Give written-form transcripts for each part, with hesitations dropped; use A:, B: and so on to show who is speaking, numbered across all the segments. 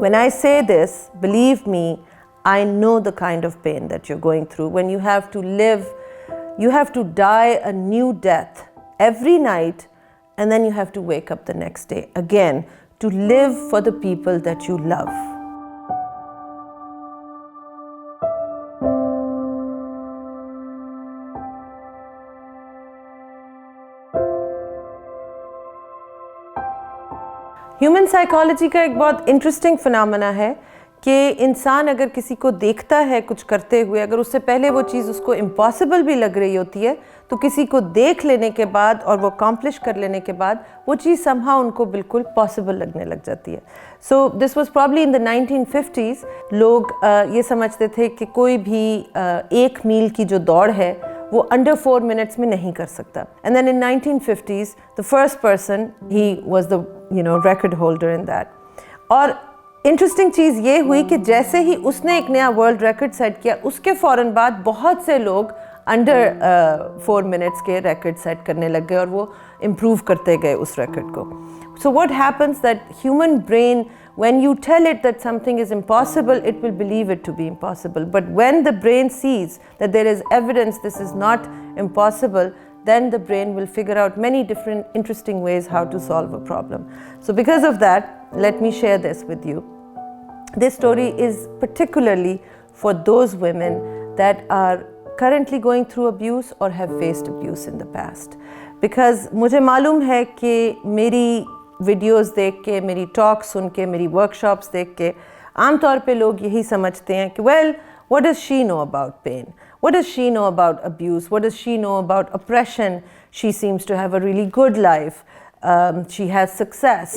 A: When I say this, believe me, I know the kind of pain that you're going through when you have to live, you have to die a new death every night, and then you have to wake up the next day again to live for the people that you love. Human psychology का एक बहुत interesting phenomena है कि इंसान अगर किसी को देखता है कुछ करते हुए, अगर उससे पहले वो चीज़ उसको इम्पॉसिबल भी लग रही होती है, तो किसी को देख लेने के बाद और वो अकम्प्लिश कर लेने के बाद वो चीज़ समहाउ उनको बिल्कुल पॉसिबल लगने लग जाती है. So this was probably in the 1950s. लोग ये समझते थे कि कोई भी 1 मील की जो दौड़ है वो अंडर 4 मिनट्स में नहीं कर सकता. And then in 1950s the first person he was the record holder in that. और इंटरेस्टिंग चीज़ ये हुई कि जैसे ही उसने एक नया वर्ल्ड रिकॉर्ड सेट किया, उसके फ़ौरन बाद बहुत से लोग अंडर 4 मिनट्स के रिकॉर्ड सेट करने लग गए और वो इम्प्रूव करते गए उस रिकॉर्ड को. So what happens that human brain, when you tell it that something is impossible, it will believe it to be impossible. But when the brain sees that there is evidence this is not impossible, then the brain will figure out many different interesting ways how to solve a problem. So because of that, let me share this with you. This story is particularly for those women that are currently going through abuse or have faced abuse in the past. Because मुझे मालूम है कि मेरी videos देख के, मेरी talk सुन के, मेरी वर्कशॉप्स देख के आमतौर पे लोग यही समझते हैं कि well, what does she know about pain? What does she know about abuse? What does she know about oppression? She seems to have a really good life. She has success.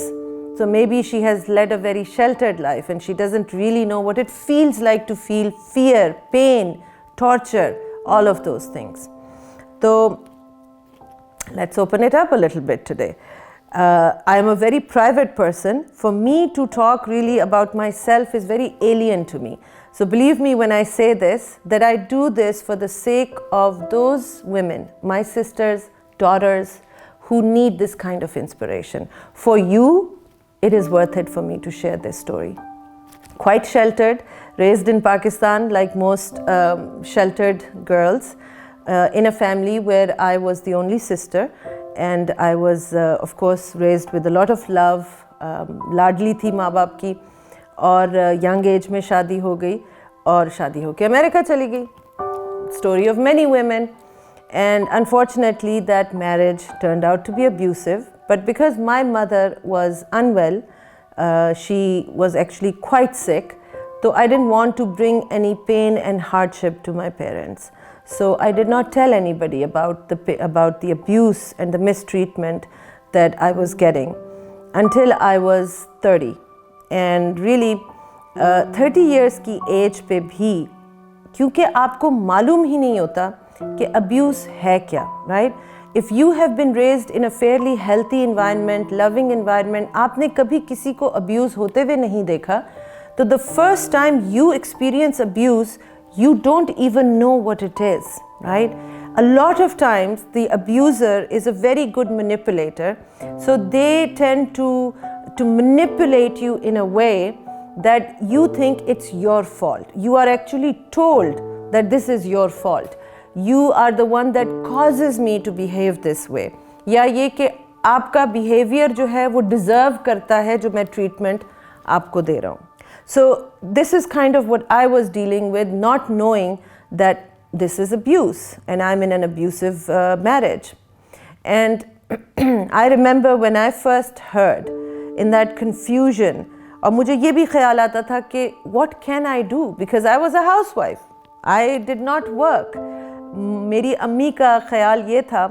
A: So maybe she has led a very sheltered life and she doesn't really know what it feels like to feel fear, pain, torture, all of those things. So let's open it up a little bit today. I am a very private person. For me to talk really about myself is very alien to me. So believe me when I say this, that I do this for the sake of those women, my sisters, daughters, who need this kind of inspiration. For you, it is worth it for me to share this story. Quite sheltered, raised in Pakistan like most sheltered girls, in a family where I was the only sister, and I was of course raised with a lot of love. लाडली थी माँ बाप की, और young age में शादी हो गई और शादी होकर अमेरिका चली गई. Story of many women, and unfortunately that marriage turned out to be abusive. But because my mother was unwell, she was actually quite sick, so I didn't want to bring any pain and hardship to my parents. So I did not tell anybody about the abuse and the mistreatment that I was getting until I was 30. And really 30 years की as पे भी, क्योंकि आपको मालूम ही नहीं होता कि abuse है क्या, right? If you have been raised in a fairly healthy environment, loving environment, आपने कभी किसी को abuse होते हुए नहीं देखा, तो the first time you experience abuse, you don't even know what it is, right? A lot of times the abuser is a very good manipulator, so they tend to manipulate you in a way that you think it's your fault. You are actually told that this is your fault. You are the one that causes me to behave this way. या ये कि आपका behavior जो है वो deserve करता है जो मैं treatment आपको दे रहा हूँ. So this is kind of what I was dealing with, not knowing that this is abuse and I'm in an abusive marriage. And I remember when I first heard, in that confusion, और मुझे ये भी ख्याल आता था कि what can I do, because I was a housewife. I did not work. मेरी अम्मी का ख्याल ये था,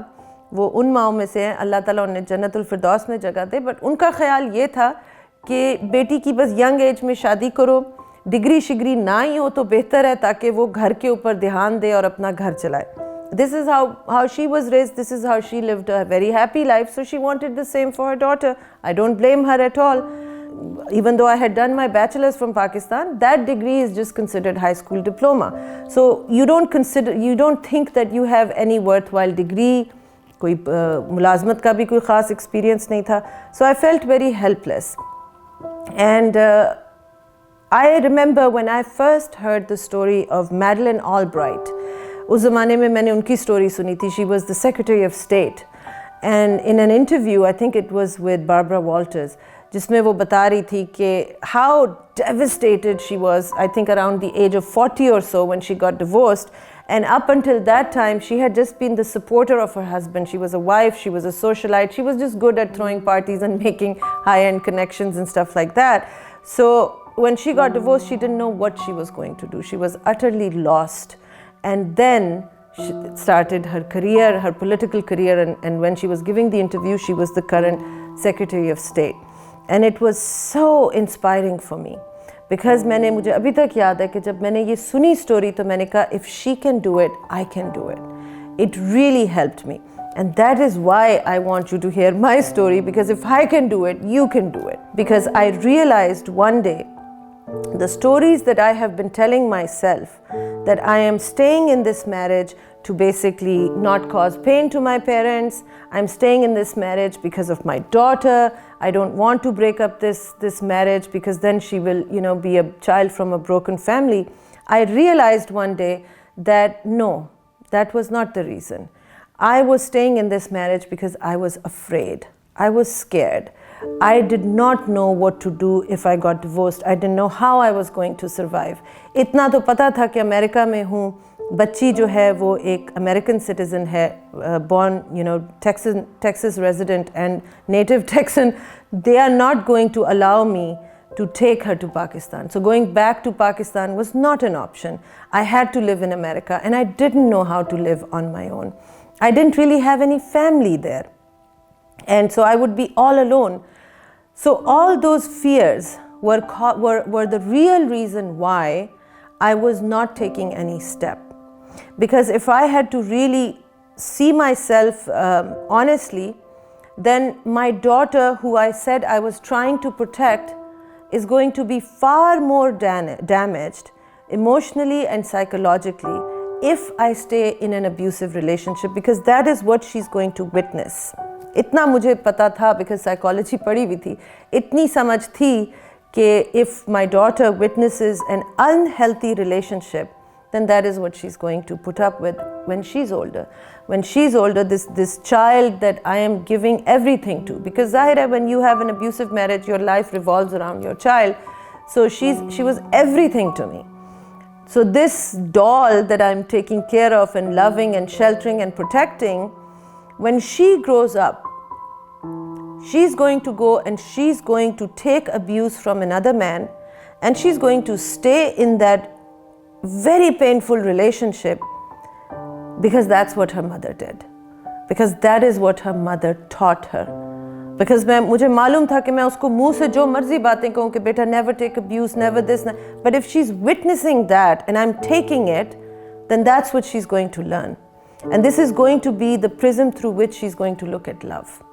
A: वो उन माओं में से हैं, अल्लाह ताला उन्हें जन्नतुल फिरदौस में जगह दे, बट उनका ख्याल ये था कि बेटी की बस यंग एज में शादी करो, डिग्री शिग्री ना ही हो तो बेहतर है ताकि वो घर के ऊपर ध्यान दे और अपना घर चलाए. This is how she was raised. This is how she lived a very happy life. So she wanted the same for her daughter. I don't blame her at all. Even though I had done my bachelor's from Pakistan, that degree is just considered high school diploma. So you don't think that you have any worthwhile degree. कोई मुलाजमत का भी कोई ख़ास experience नहीं था. So I felt very helpless. And I remember when I first heard the story of Madeleine Albright. उस ज़माने में मैंने उनकी story सुनी थी. She was the Secretary of State, and in an interview, I think it was with Barbara Walters, जिसमें वो बता रही थी कि how devastated she was. I think around the age of 40 or so when she got divorced. And up until that time, she had just been the supporter of her husband. She was a wife, she was a socialite, she was just good at throwing parties and making high-end connections and stuff like that. So when she got divorced, she didn't know what she was going to do. She was utterly lost. And then she started her career, her political career, and when she was giving the interview, she was the current Secretary of State. And it was so inspiring for me. Because मुझे अभी तक याद है कि जब मैंने ये सुनी story तो मैंने कहा if she can do it, I can do it. It really helped me. And that is why I want you to hear my story, because if I can do it, you can do it. Because I realized one day the stories that I have been telling myself, that I am staying in this marriage to basically not cause pain to my parents. I'm staying in this marriage because of my daughter. I don't want to break up this marriage because then she will, be a child from a broken family. I realized one day that no, that was not the reason. I was staying in this marriage because I was afraid. I was scared. I did not know what to do if I got divorced. I didn't know how I was going to survive. इतना तो पता था कि America में हूँ, बच्ची जो है वो एक American citizen है, born, Texas resident and native Texan. They are not going to allow me to take her to Pakistan. So going back to Pakistan was not an option. I had to live in America, and I didn't know how to live on my own. I didn't really have any family there. And so I would be all alone. So all those fears were the real reason why I was not taking any step. Because if I had to really see myself honestly, then my daughter, who I said I was trying to protect, is going to be far more damaged emotionally and psychologically if I stay in an abusive relationship, because that is what she's going to witness. इतना मुझे पता था, because psychology पढ़ी हुई थी, इतनी समझ थी कि if my daughter witnesses an unhealthy relationship, then that is what she's going to put up with when she's older. When she's older, this child that I am giving everything to, because Zahira, when you have an abusive marriage, your life revolves around your child. So she was everything to me. So this doll that I'm taking care of and loving and sheltering and protecting, when she grows up, she's going to go and she's going to take abuse from another man, and she's going to stay in that very painful relationship because that's what her mother did. Because that is what her mother taught her. Because मुझे मालूम था कि मैं उसको मुंह से जो मर्जी बातें कहूँ कि बेटा never take abuse, never this. But if she's witnessing that and I'm taking it, then that's what she's going to learn. And this is going to be the prism through which she's going to look at love.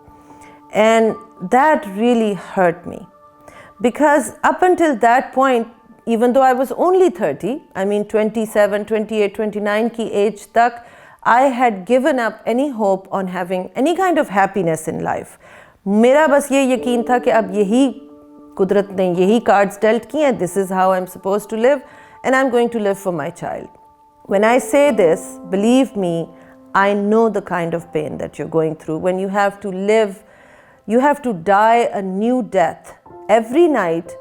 A: And that really hurt me. Because up until that point, even though I was only 30, 27, 28, 29 की age तक, I had given up any hope on having any kind of happiness in life. मेरा बस ये यकीन था कि अब यही कुदरत ने यही cards dealt किए हैं, this is how I'm supposed to live, and I'm going to live for my child. When I say this, believe me, I know the kind of pain that you're going through when you have to live, you have to die a new death every night,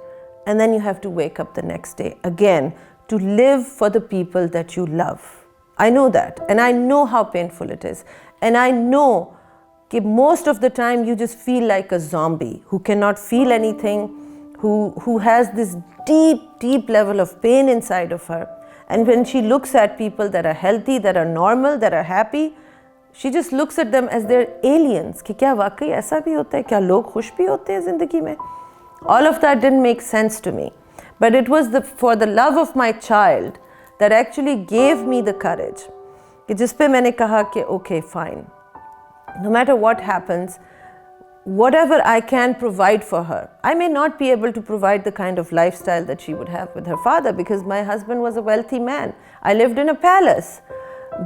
A: and then you have to wake up the next day again to live for the people that you love. I know that, and I know how painful it is. And I know that most of the time you just feel like a zombie who cannot feel anything, who has this deep, deep level of pain inside of her. And when she looks at people that are healthy, that are normal, that are happy, she just looks at them as they're aliens. कि क्या वाकई ऐसा भी होता है? क्या लोग खुश भी होते हैं ज़िंदगी में? All of that didn't make sense to me. But it was for the love of my child that actually gave me the courage. कि जिस पे मैंने कहा कि okay, fine. No matter what happens, whatever I can provide for her. I may not be able to provide the kind of lifestyle that she would have with her father because my husband was a wealthy man. I lived in a palace.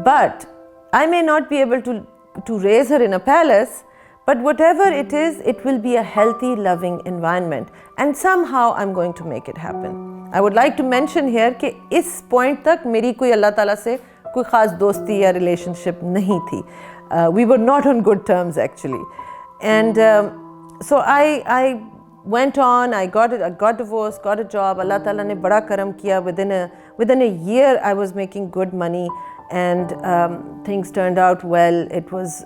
A: But I may not be able to raise her in a palace, but whatever it is, it will be a healthy, loving environment. And somehow I'm going to make it happen. I would like to mention here कि इस point तक मेरी कोई अल्लाह ताला से कोई ख़ास दोस्ती या relationship नहीं थी. We were not on good terms actually. And so I went on, I got divorced, got a job. Allah Ta'ala ne bada karam kiya. Within a year I was making good money, and things turned out well.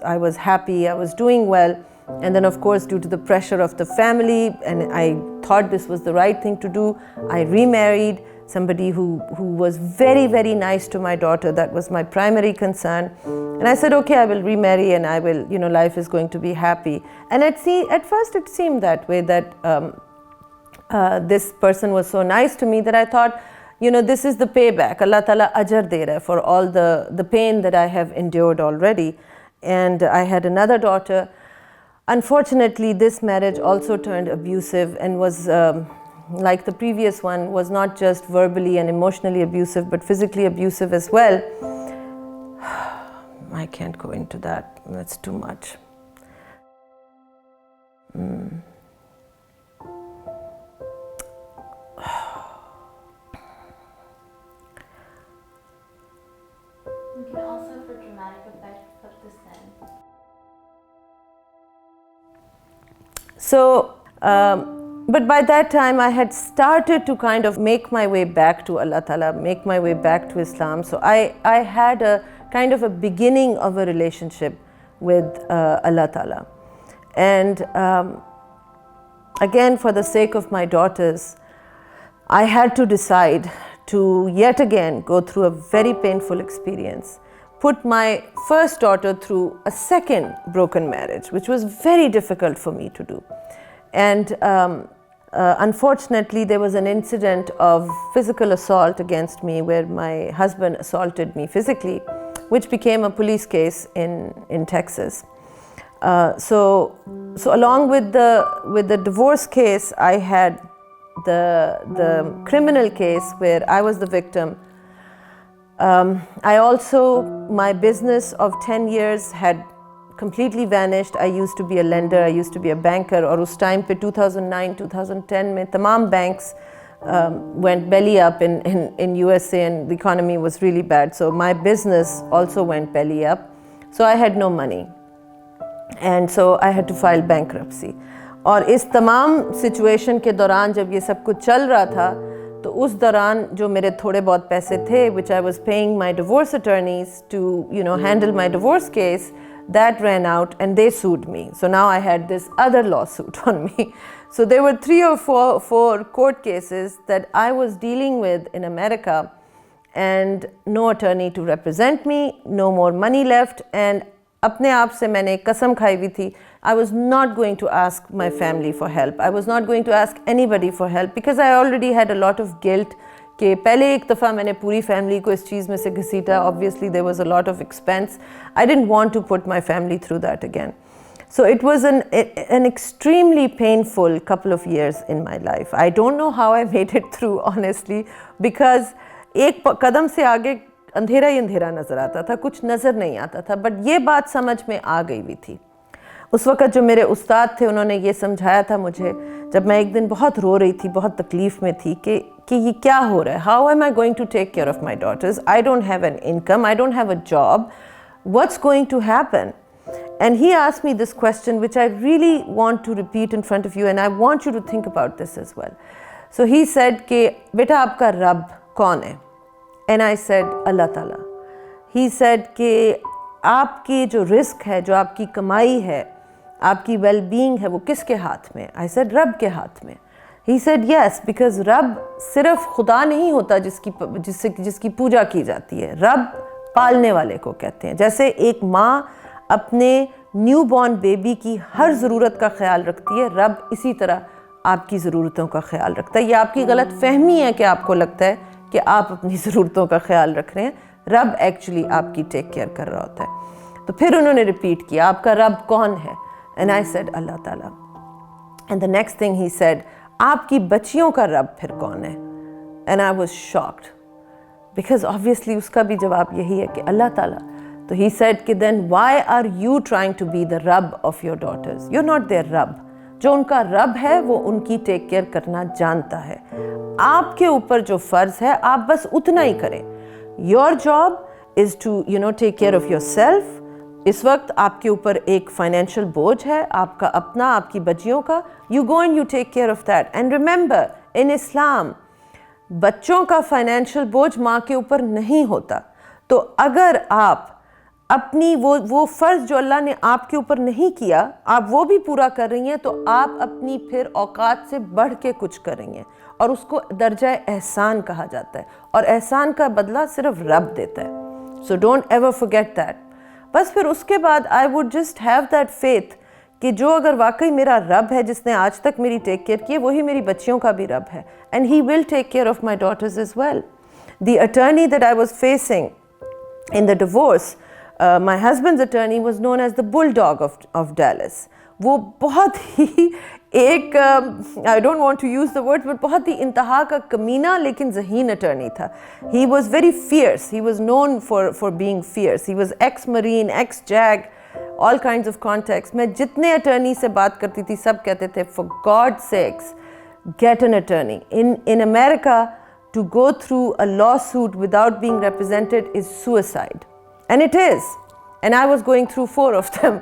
A: I was happy, I was doing well. And then of course, due to the pressure of the family, and I thought this was the right thing to do, I remarried somebody who was very, very nice to my daughter. That was my primary concern. And I said, okay, I will remarry and I will, life is going to be happy. And at first it seemed that way, that this person was so nice to me that I thought, this is the payback. Allah Ta'ala ajar de raha for all the pain that I have endured already. And I had another daughter. Unfortunately, this marriage also turned abusive and was, like the previous one, was not just verbally and emotionally abusive, but physically abusive as well. I can't go into that, that's too much. You
B: can also, for dramatic effect, put this in.
A: So, but by that time I had started to kind of make my way back to Allah Ta'ala, make my way back to Islam. So I had a kind of a beginning of a relationship with Allah Ta'ala. And again, for the sake of my daughters, I had to decide to yet again go through a very painful experience, put my first daughter through a second broken marriage, which was very difficult for me to do. And unfortunately, there was an incident of physical assault against me where my husband assaulted me physically, which became a police case in Texas. So along with the divorce case, I had the criminal case where I was the victim. I also, my business of 10 years had completely vanished. I used to be a lender, I used to be a banker, और उस time पे 2009-2010 में तमाम banks went belly up in USA, and the economy was really bad. So my business also went belly up. So I had no money, and so I had to file bankruptcy. और इस तमाम situation के दौरान जब ये सब कुछ चल रहा था, तो उस दौरान जो मेरे थोड़े बहुत पैसे थे, which I was paying my divorce attorneys to handle my divorce case, that ran out and they sued me. So now I had this other lawsuit on me. So there were 3 or 4 court cases that I was dealing with in America, and no attorney to represent me, no more money left, and अपने आप से मैंने कसम खाई हुई थी, I was not going to ask my family for help. I was not going to ask anybody for help because I already had a lot of guilt कि पहले एक दफ़ा मैंने पूरी फैमिली को इस चीज़ में से घसीटा. Obviously there was a lot of expense. I didn't want to put my family through that again. So it was an extremely painful couple of years in my life. I don't know how I made it through, honestly, because एक कदम से आगे अंधेरा ही अंधेरा नज़र आता था, कुछ नज़र नहीं आता था. बट ये बात समझ में आ गई हुई थी. उस वक़्त जो मेरे उस्ताद थे, उन्होंने ये समझाया था मुझे, जब मैं एक दिन बहुत रो रही थी, बहुत तकलीफ़ में थी कि ये क्या हो रहा है. How am I going to take care of my daughters? I don't have an income, I don't have a job. What's going to happen? And he asked me this question, which I really want to repeat in front of you, and I want you to think about this as well. So he said कि बेटा आपका रब कौन है? And I said Allah Ta'ala. He said कि आपकी जो risk है, जो आपकी कमाई है, आपकी well-being है, वो किसके हाथ में? I said रब के हाथ में. He said yes, because रब सिर्फ खुदा नहीं होता जिसकी पूजा की जाती है. रब पालने वाले को कहते हैं. जैसे एक माँ अपने न्यू बॉर्न बेबी की हर ज़रूरत का ख्याल रखती है, रब इसी तरह आपकी ज़रूरतों का ख्याल रखता है. ये आपकी गलत फहमी है कि आपको लगता है कि आप अपनी ज़रूरतों का ख्याल रख रहे हैं. रब एक्चुअली आपकी टेक केयर कर रहा होता है. तो फिर उन्होंने रिपीट किया, आपका रब कौन है? And I said Allah Taala. And the next thing he said, आपकी बच्चियों का रब फिर कौन है? And I was shocked, because obviously उसका भी जवाब यही है कि अल्लाह ताला. तो ही सेड कि then why are you trying to be the रब of your daughters? You are not there रब. जो उनका रब है वो उनकी टेक केयर करना जानता है. आपके ऊपर जो फ़र्ज़ है आप बस उतना ही करें। Your job is to take care of your self. इस वक्त आपके ऊपर एक फाइनेंशियल बोझ है, आपका अपना, आपकी बच्चियों का। You go and you take care of that. And remember, in Islam बच्चों का फाइनेंशियल बोझ माँ के ऊपर नहीं होता। तो अगर आप अपनी वो फ़र्ज़ जो अल्लाह ने आपके ऊपर नहीं किया, आप वो भी पूरा कर रही हैं, तो आप अपनी फिर औकात से बढ़ के कुछ कर रही हैं, और उसको दर्जा एहसान कहा जाता है, और एहसान का बदला सिर्फ रब देता है। So don't ever forget that. बस फिर उसके बाद I would just have that faith कि जो अगर वाकई मेरा रब है जिसने आज तक मेरी टेक केयर की है, वही मेरी बच्चियों का भी रब है, and he will take care of my daughters as well. The attorney that I was facing in the divorce, my husband's attorney was known as the bulldog of Dallas. वो बहुत ही एक I don't want to use the words, but बहुत ही इंतहा का कमीना लेकिन ज़हीन attorney था. He was very fierce. He was known for being fierce. He was ex-marine, ex-jag, all kinds of contacts. मैं जितने अटर्नी से बात करती थी सब कहते थे, for God's sakes, get an attorney. In America, to go through a lawsuit without being represented is suicide. And it is. And I was going through 4 of them.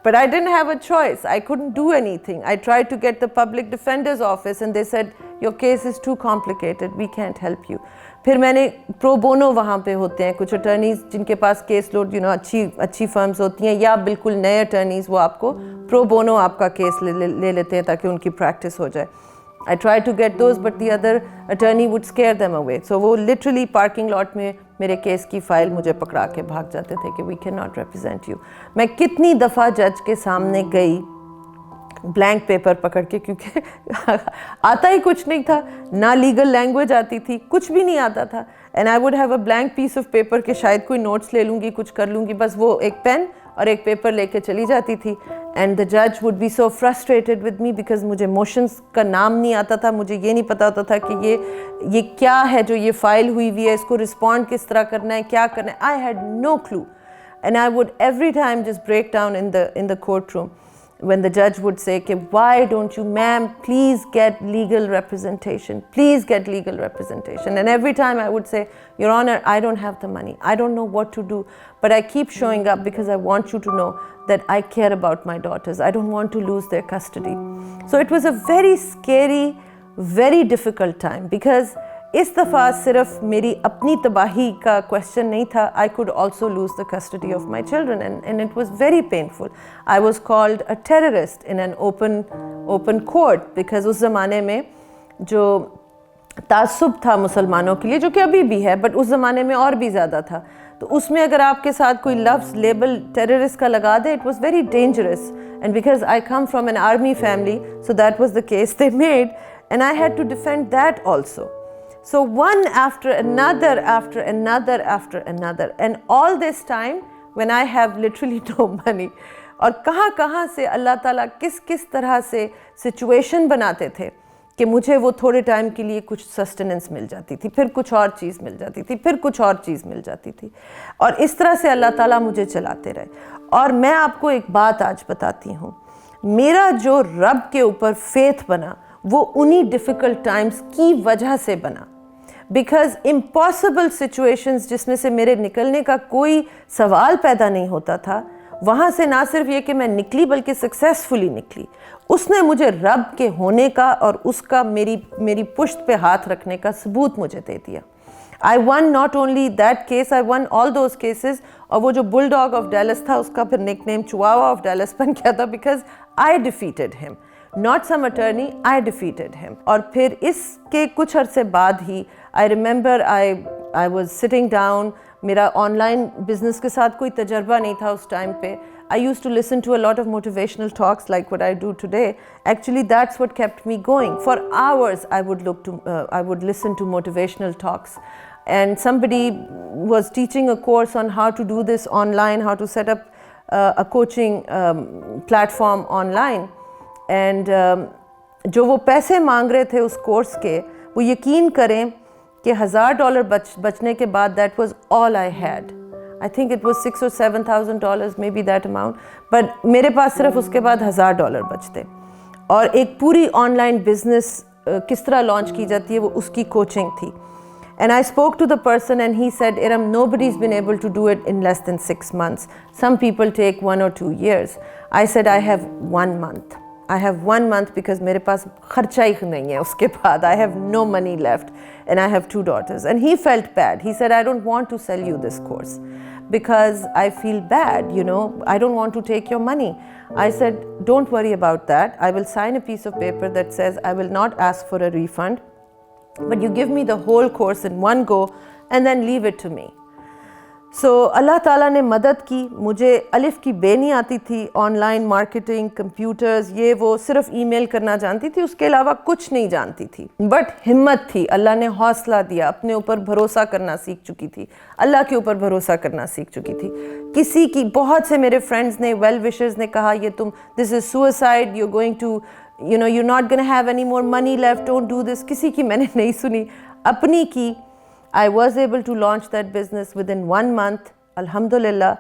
A: But I didn't have a choice. I couldn't do anything. I tried to get the public defender's office and they said, your case is too complicated. We can't help you. फिर मैंने pro bono वहाँ पे होते हैं कुछ attorneys जिनके पास case load अच्छी firms होती हैं, या बिल्कुल नए अटर्नीज, वो आपको प्रो बोनो आपका केस ले लेते हैं ताकि उनकी प्रैक्टिस हो जाए। I tried to get those, but the other attorney would scare them away. So वो literally parking lot में मेरे केस की फाइल मुझे पकड़ा के भाग जाते थे कि we cannot represent you. मैं कितनी दफ़ा जज के सामने गई ब्लैंक पेपर पकड़ के, क्योंकि आता ही कुछ नहीं था, ना लीगल लैंग्वेज आती थी, कुछ भी नहीं आता था। And I would have a blank piece of paper के शायद कोई नोट्स ले लूँगी, कुछ कर लूँगी, बस वो एक पेन और एक पेपर लेके चली जाती थी। एंड द जज would be so frustrated with me because मुझे मोशंस का नाम नहीं आता था, मुझे ये नहीं पता होता था कि ये क्या है जो ये फाइल हुई हुई है, इसको रिस्पॉन्ड किस तरह करना है, क्या करना है। I had no clue and I would every time just break down in the court room when the judge would say, why don't you, ma'am, please get legal representation, please get legal representation. And every time I would say, Your Honor, I don't have the money, I don't know what to do, but I keep showing up because I want you to know that I care about my daughters. I don't want to lose their custody. So it was a very scary, very difficult time, because इस दफ़ा सिर्फ मेरी अपनी तबाही का question नहीं था, I could also lose the custody of my children, and it was very painful. I was called a terrorist in an open court because उस ज़माने में जो तासुब था मुसलमानों के लिए, जो कि अभी भी है, बट उस ज़माने में और भी ज़्यादा था, तो उसमें अगर आपके साथ कोई लफ्ज़ लेबल टेररिस्ट का लगा दे, it was very dangerous. And because I come from an army family, so that was the case they made, and I had to defend that also. So one after another, after another, after another, and all this time when I have literally no money. और कहाँ से अल्लाह ताला किस तरह से situation बनाते थे कि मुझे वो थोड़े टाइम के लिए कुछ सस्टेनेंस मिल जाती थी, फिर कुछ और चीज़ मिल जाती थी, फिर कुछ और चीज़ मिल जाती थी, और इस तरह से अल्लाह ताला मुझे चलाते रहे। और मैं आपको एक बात आज बताती हूँ, मेरा जो रब के ऊपर फेथ बना वो उन्हीं डिफ़िकल्ट टाइम्स की वजह से बना। बिकॉज इम्पॉसिबल सिचुएशंस जिसमें से मेरे निकलने का कोई सवाल पैदा नहीं होता था, वहाँ से ना सिर्फ ये कि मैं निकली बल्कि सक्सेसफुली निकली। उसने मुझे रब के होने का और उसका मेरी पुश्त पे हाथ रखने का सबूत मुझे दे दिया। I one not only that case, I one all those cases. और वो जो बुलडॉग ऑफ डैलस था उसका फिर निकनेम चिवावा ऑफ डैलस बन गया था, because I defeated him, not some attorney, I defeated him. और फिर इसके कुछ अरसे बाद ही I remember I was sitting down, मेरा ऑनलाइन बिजनेस के साथ कोई तजर्बा नहीं था उस टाइम पे। I used to listen to a lot of motivational talks like what I do today. Actually, that's what kept me going. For hours, I would listen to motivational talks. And somebody was teaching a course on how to do this online, how to set up a coaching platform online. And जो वो पैसे मांग रहे थे उस course के, वो यकीन करें कि $1,000 बचने के बाद that was all I had. I think it was $6,000 or $7,000, maybe that amount. But मेरे पास सिर्फ उसके बाद $1,000 बचते, और एक पूरी ऑनलाइन बिजनेस किस तरह लॉन्च की जाती है, वो उसकी कोचिंग थी. And I spoke to the person and he said, Eram, nobody's been able to do it in less than 6 months. Some people take 1 or 2 years. I said, I have 1 month. I have 1 month because मेरे पास खर्चा ही नहीं है उसके बाद. I have no money left and I have 2 daughters. And he felt bad. He said, I don't want to sell you this course because I feel bad, you know, I don't want to take your money. I said, don't worry about that. I will sign a piece of paper that says I will not ask for a refund, but you give me the whole course in one go and then leave it to me. So अल्लाह ताला ने मदद की. मुझे अलिफ की बे नहीं आती थी, ऑनलाइन मार्केटिंग, कंप्यूटर्स, ये वो, सिर्फ ईमेल करना जानती थी, उसके अलावा कुछ नहीं जानती थी. बट हिम्मत थी, अल्लाह ने हौसला दिया, अपने ऊपर भरोसा करना सीख चुकी थी, अल्लाह के ऊपर भरोसा करना सीख चुकी थी. किसी की, बहुत से मेरे फ्रेंड्स ने, वेल विशर्स ने कहा ये तुम, this is suicide, you going to, you know, you're not going to have any more money left, don't do this. किसी की मैंने नहीं सुनी, अपनी की. I was able to launch that business within 1 month, alhamdulillah,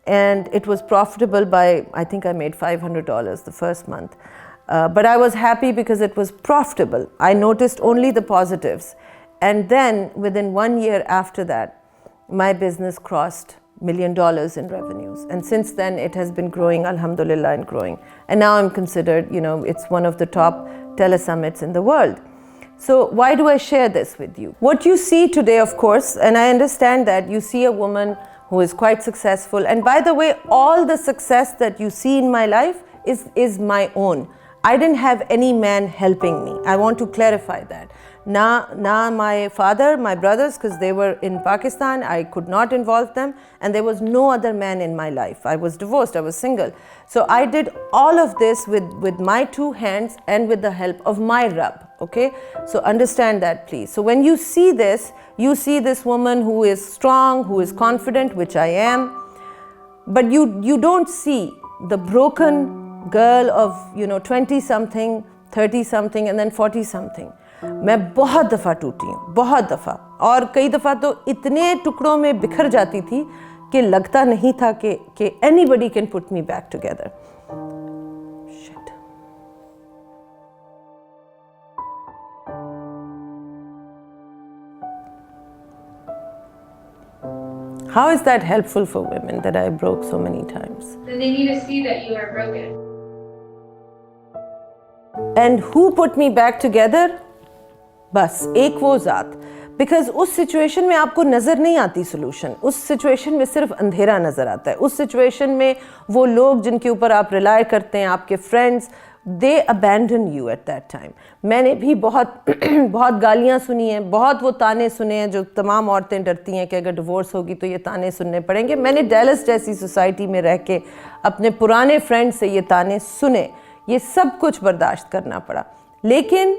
A: and it was profitable by, I think I made $500 the first month. But I was happy because it was profitable. I noticed only the positives. And then within 1 year after that, my business crossed $1 million in revenues. And since then it has been growing, alhamdulillah, and growing. And now I'm considered, you know, it's one of the top telesummits in the world. So why do I share this with you? What you see today, of course, and I understand that you see a woman who is quite successful. And by the way, all the success that you see in my life is my own. I didn't have any man helping me. I want to clarify that. Na my father, my brothers, because they were in Pakistan, I could not involve them, and there was no other man in my life. I was divorced, I was single. So I did all of this with my 2 hands and with the help of my Rabb, okay? So understand that, please. So when you see this woman who is strong, who is confident, which I am, but you don't see the broken girl of, you know, 20 something, 30 something, and then 40 something. मैं बहुत दफ़ा टूटी हूँ, बहुत दफ़ा, और कई दफ़ा तो इतने टुकड़ों में बिखर जाती थी कि लगता नहीं था कि anybody can put me back together. Shit. How is that helpful for women that I broke so many times?
B: Then they need to see that you are broken.
A: And who put me back together? बस एक वो ज़ात. Because उस situation में आपको नज़र नहीं आती सोल्यूशन, उस सिचुएशन में सिर्फ अंधेरा नज़र आता है. उस सिचुएशन में वो लोग जिनके ऊपर आप रिलाय करते हैं, आपके friends, they abandon you at that time. मैंने भी बहुत बहुत गालियाँ सुनी हैं, बहुत वो ताने सुने हैं जो तमाम औरतें डरती हैं कि अगर डिवोर्स होगी तो ये ताने सुनने पड़ेंगे. मैंने डैलस जैसी सोसाइटी में रह के अपने पुराने फ्रेंड से ये ताने सुने, ये सब कुछ बर्दाश्त करना पड़ा. लेकिन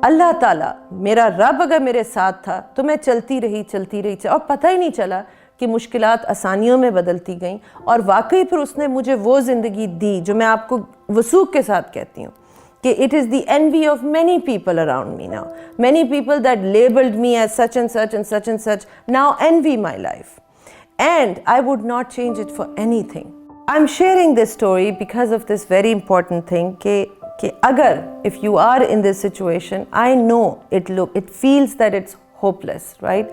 A: अल्लाह ताला, मेरा रब अगर मेरे साथ था तो मैं चलती रही और पता ही नहीं चला कि मुश्किलात आसानियों में बदलती गईं. और वाकई फिर उसने मुझे वो ज़िंदगी दी जो मैं आपको वसूख के साथ कहती हूँ कि it is the envy of many people around me now. Many people that labelled me as such and such and such and such now envy my life, and I would not change it for anything. I am sharing this story because of this very important thing कि अगर if you are in this situation, I know it feels that it's hopeless, right?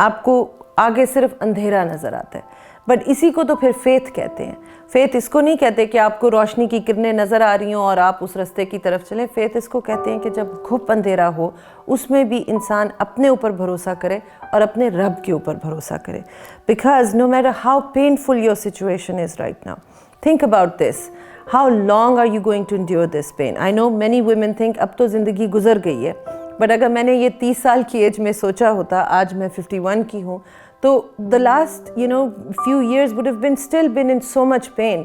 A: आपको आगे सिर्फ अंधेरा नज़र आता है, but इसी को तो फिर फेथ कहते हैं. फेथ इसको नहीं कहते कि आपको रोशनी की किरणें नज़र आ रही हों और आप उस रास्ते की तरफ चलें. फेथ इसको कहते हैं कि जब घुप अंधेरा हो, उसमें भी इंसान अपने ऊपर भरोसा करे और अपने रब के ऊपर भरोसा करे. Because no matter how painful your situation is right now, think about this. How long are you going to endure this pain? I know many women think अब तो ज़िंदगी गुजर गई है, बट अगर मैंने ये 30 साल की एज में सोचा होता, आज मैं 51 की हूँ, तो the last, you know, few years would have been in so much pain.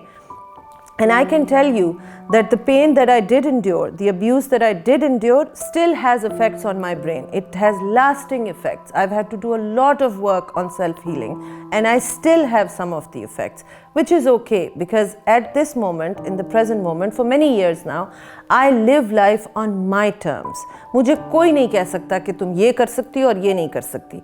A: And I can tell you that the pain that I did endure, the abuse that I did endure, still has effects on my brain. It has lasting effects. I've had to do a lot of work on self-healing, and I still have some of the effects, which is okay, because at this moment, in the present moment, for many years now, I live life on my terms. मुझे कोई नहीं कह सकता कि तुम ये कर सकती हो और ये नहीं कर सकती.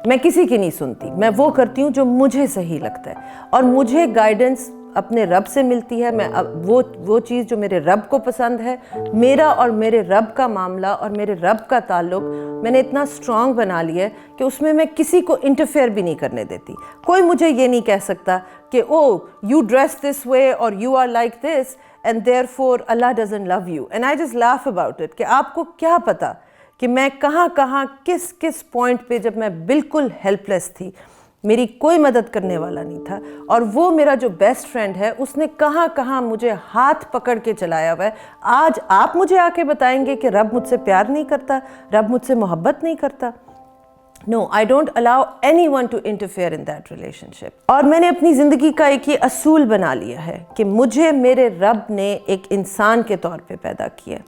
A: मैं किसी की नहीं सुनती, मैं वो करती हूँ जो मुझे सही लगता है, और मुझे गाइडेंस अपने रब से मिलती है, मैं वो चीज़ जो मेरे रब को पसंद है, मेरा और मेरे रब का मामला और मेरे रब का ताल्लुक मैंने इतना स्ट्रॉन्ग बना लिया है कि उसमें मैं किसी को इंटरफेयर भी नहीं करने देती। कोई मुझे ये नहीं कह सकता कि oh you dress this way और you are like this and therefore Allah doesn't love you, and I just laugh about it कि आपको क्या पता कि मैं कहाँ कहाँ किस किस पॉइंट पे जब मैं बिल्कुल हेल्पलेस थी, मेरी कोई मदद करने वाला नहीं था, और वो मेरा जो बेस्ट फ्रेंड है उसने कहाँ कहाँ मुझे हाथ पकड़ के चलाया हुआ है। आज आप मुझे आके बताएंगे कि रब मुझसे प्यार नहीं करता, रब मुझसे मोहब्बत नहीं करता? No, I don't allow anyone to interfere in that relationship. और मैंने अपनी ज़िंदगी का एक ये असूल बना लिया है कि मुझे मेरे रब ने एक इंसान के तौर पे पैदा किया,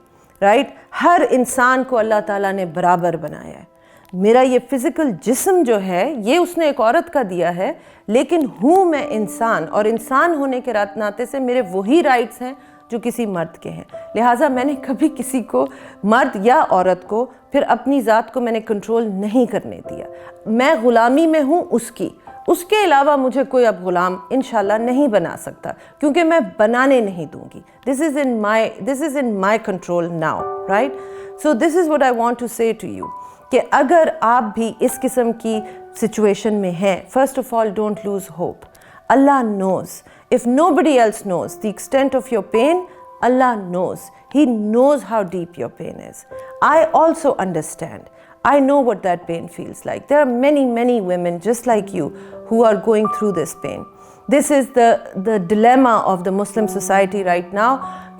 A: राइट? हर इंसान को अल्लाह ताला ने बराबर बनाया है। मेरा ये फिज़िकल जिस्म जो है ये उसने एक औरत का दिया है, लेकिन हूँ मैं इंसान, और इंसान होने के नाते से मेरे वही राइट्स हैं जो किसी मर्द के हैं। लिहाजा मैंने कभी किसी को, मर्द या औरत को, फिर अपनी ज़ात को मैंने कंट्रोल नहीं करने दिया। मैं ग़ुलामी में हूँ उसकी, उसके अलावा मुझे कोई अब ग़ुलाम इंशाल्लाह नहीं बना सकता, क्योंकि मैं बनाने नहीं दूंगी। This is in my control now, right? So this is what I want to say to you कि अगर आप भी इस किस्म की सिचुएशन में हैं, first of all don't lose hope. Allah knows, if nobody else knows the extent of your pain, Allah knows. He knows how deep your pain is. I also understand. I know what that pain feels like. There are many, many women just like you who are going through this pain. This is the dilemma of the Muslim society right now,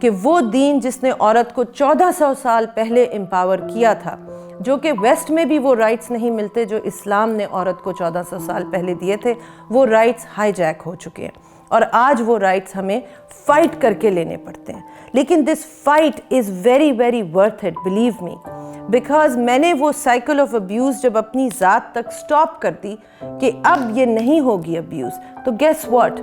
A: कि वो दीन जिसने औरत को 1400 साल पहले empower किया था, जो कि वेस्ट में भी वो राइट्स नहीं मिलते जो इस्लाम ने औरत को 1400 साल पहले दिए थे, वो राइट्स हाईजैक हो चुके हैं और आज वो राइट्स हमें फाइट करके लेने पड़ते हैं। लेकिन this fight is very very worth it, believe me, because मैंने वो साइकिल ऑफ अब्यूज़ जब अपनी ज़ात तक स्टॉप कर दी कि अब ये नहीं होगी अब्यूज़, तो guess what,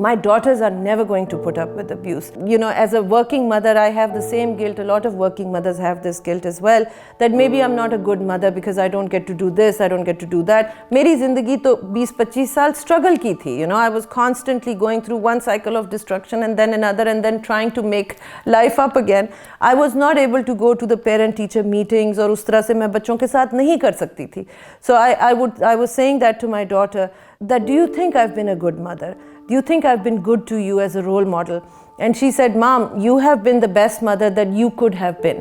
A: my daughters are never going to put up with abuse. You know, as a working mother, I have the same guilt. A lot of working mothers have this guilt as well, that maybe I'm not a good mother because I don't get to do this, I don't get to do that. मेरी ज़िंदगी तो 20-25 साल struggle की थी. You know, I was constantly going through one cycle of destruction and then another and then trying to make life up again. I was not able to go to the parent-teacher meetings और उस तरह से मैं बच्चों के साथ नहीं कर सकती थी. So I was saying that to my daughter, that do you think I've been a good mother? Do you think I've been good to you as a role model? And she said, Mom, you have been the best mother that you could have been.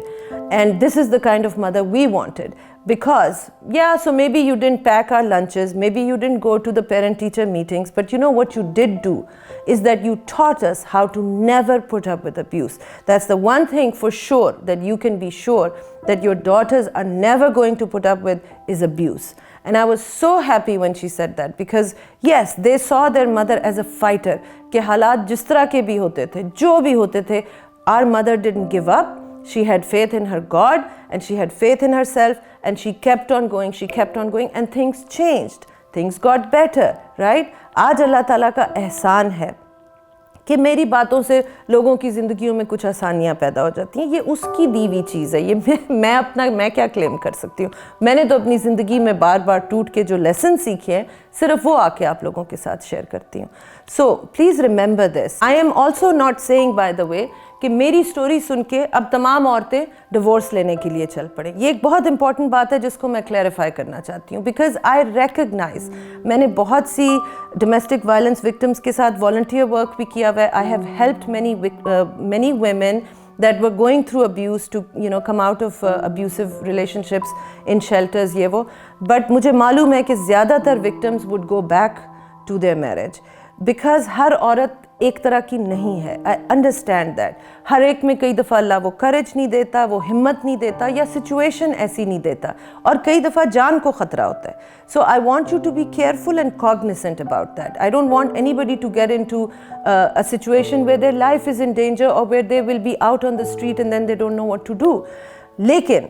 A: And this is the kind of mother we wanted. Because, yeah, so maybe you didn't pack our lunches, maybe you didn't go to the parent-teacher meetings, but you know what you did do is that you taught us how to never put up with abuse. That's the one thing for sure that you can be sure that your daughters are never going to put up with is abuse. And I was so happy when she said that, because yes, they saw their mother as a fighter. कि हालात जिस तरह के भी होते थे, जो भी होते थे, our mother didn't give up. She had faith in her God and she had faith in herself and she kept on going, and things changed. Things got better, right? आज अल्लाह ताला का एहसान है कि मेरी बातों से लोगों की ज़िंदगियों में कुछ आसानियाँ पैदा हो जाती हैं। ये उसकी दी हुई चीज़ है, ये मैं क्या क्लेम कर सकती हूँ। मैंने तो अपनी ज़िंदगी में बार बार टूट के जो लेसन सीखे हैं, सिर्फ वो आके आप लोगों के साथ शेयर करती हूँ। So please remember this. I am also not saying by the way कि मेरी स्टोरी सुन के अब तमाम औरतें डिवोर्स लेने के लिए चल पड़े। ये एक बहुत इंपॉर्टेंट बात है जिसको मैं क्लैरिफाई करना चाहती हूँ, बिकॉज आई रिकग्नाइज, मैंने बहुत सी डोमेस्टिक वायलेंस विक्टिम्स के साथ वॉलंटियर वर्क भी किया हुआ है। I have helped many women that were going through abuse to, you know, come out of abusive relationships in shelters, ये वो, but मुझे मालूम है कि ज़्यादातर victims would go back to their marriage, because हर औरत एक तरह की नहीं है। I understand that. हर एक में कई दफ़ा अल्लाह वो करेज नहीं देता, वो हिम्मत नहीं देता, या सिचुएशन ऐसी नहीं देता, और कई दफ़ा जान को ख़तरा होता है। So I want you to be careful and cognizant about that. I don't want anybody to get into a situation where their life is in danger और where they will be out on the street and then they don't know what to do. लेकिन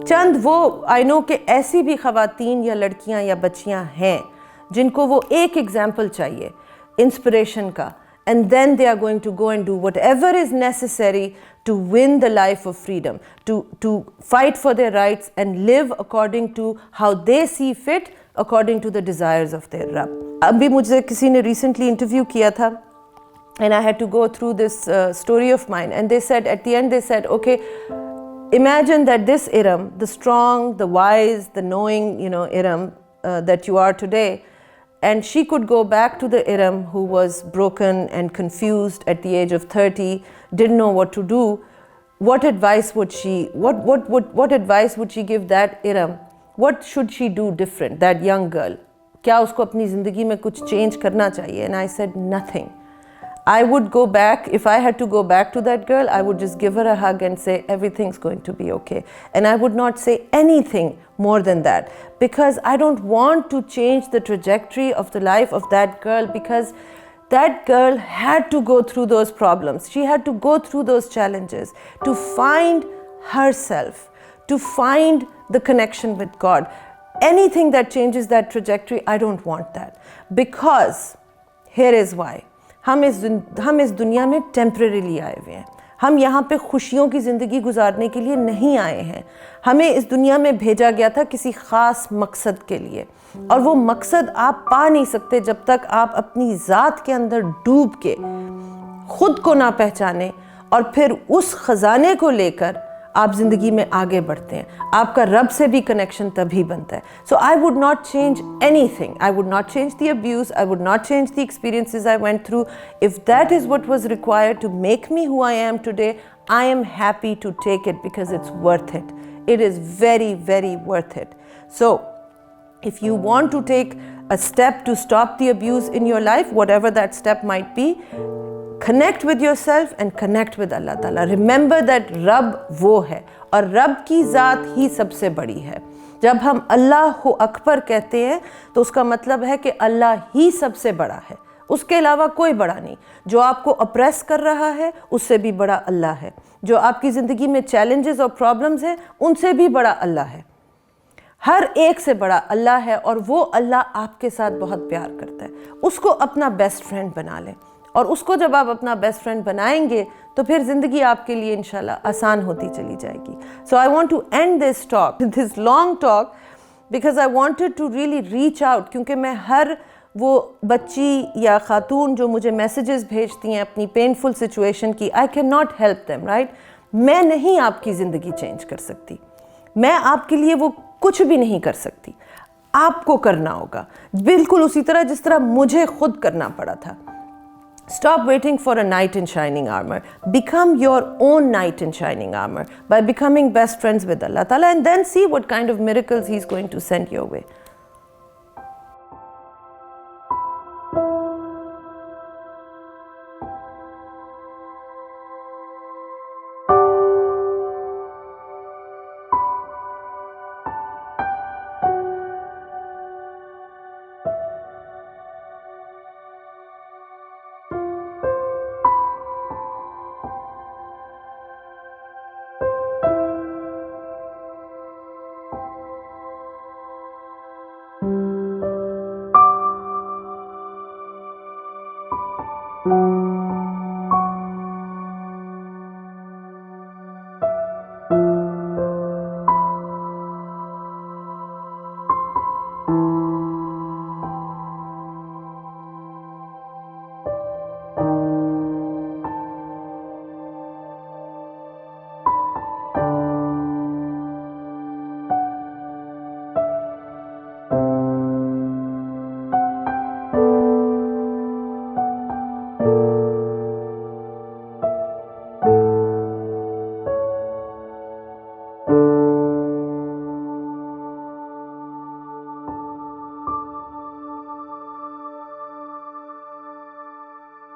A: चंद वो I know कि ऐसी भी ख़वातीन या लड़कियाँ या बच्चियाँ हैं जिनको वो एक एग्जाम्पल चाहिए inspiration ka, and then they are going to go and do whatever is necessary to win the life of freedom, to fight for their rights and live according to how they see fit, according to the desires of their Rabb. अभी मुझे किसी ने recently interview किया था, and I had to go through this story of mine, and they said at the end, they said, okay, imagine that this Eram, the strong, the wise, the knowing, Eram that you are today, and she could go back to the Eram who was broken and confused at the age of 30, didn't know what to do. What advice would she give that Eram? What should she do different, that young girl? क्या उसको अपनी ज़िंदगी में कुछ change करना चाहिए? And I said nothing. I would go back, if I had to go back to that girl, I would just give her a hug and say, everything's going to be okay. And I would not say anything more than that, because I don't want to change the trajectory of the life of that girl, because that girl had to go through those problems. She had to go through those challenges to find herself, to find the connection with God. Anything that changes that trajectory, I don't want that. Because here is why. हम इस दुनिया में temporarily आए हुए हैं. हम यहाँ पे खुशियों की ज़िंदगी गुजारने के लिए नहीं आए हैं. हमें इस दुनिया में भेजा गया था किसी ख़ास मकसद के लिए, और वो मकसद आप पा नहीं सकते जब तक आप अपनी ज़ात के अंदर डूब के खुद को ना पहचाने और फिर उस ख़जाने को लेकर आप ज़िंदगी में आगे बढ़ते हैं. आपका रब से भी कनेक्शन तभी बनता है. So I would not change anything. I would not change the abuse. I would not change the experiences I went through. If that is what was required to make me who I am today, I am happy to take it because it's worth it. It is very, very worth it. So if you want to take a step to stop the abuse in your life, whatever that step might be, connect with yourself and connect with Allah Ta'ala. Remember that Rabb वो है और रब की ज़ात ही सबसे बड़ी है. जब हम अल्लाह अकबर कहते हैं तो उसका मतलब है कि अल्लाह ही सबसे बड़ा है, उसके अलावा कोई बड़ा नहीं. जो आपको अप्रेस कर रहा है उससे भी बड़ा अल्लाह है. जो आपकी ज़िंदगी में चैलेंजेस और प्रॉब्लम्स हैं उनसे भी बड़ा अल्लाह है. हर एक से बड़ा अल्लाह है, और वो अल्लाह आपके साथ बहुत प्यार करता है. उसको अपना बेस्ट फ्रेंड बना लें, और उसको जब आप अपना बेस्ट फ्रेंड बनाएंगे तो फिर ज़िंदगी आपके लिए इंशाल्लाह आसान होती चली जाएगी. So I want to end this talk, this long talk, because I wanted to really reach out, क्योंकि मैं हर वो बच्ची या खातून जो मुझे मैसेजेस भेजती हैं अपनी पेनफुल सिचुएशन की, I can not help them, right. मैं नहीं आपकी ज़िंदगी चेंज कर सकती, मैं आपके लिए वो कुछ भी नहीं कर सकती. आपको करना होगा बिल्कुल उसी तरह जिस तरह मुझे खुद करना पड़ा था. Stop waiting for a knight in shining armor. Become your own knight in shining armor by becoming best friends with Allah Ta'ala, and then see what kind of miracles He's going to send your way.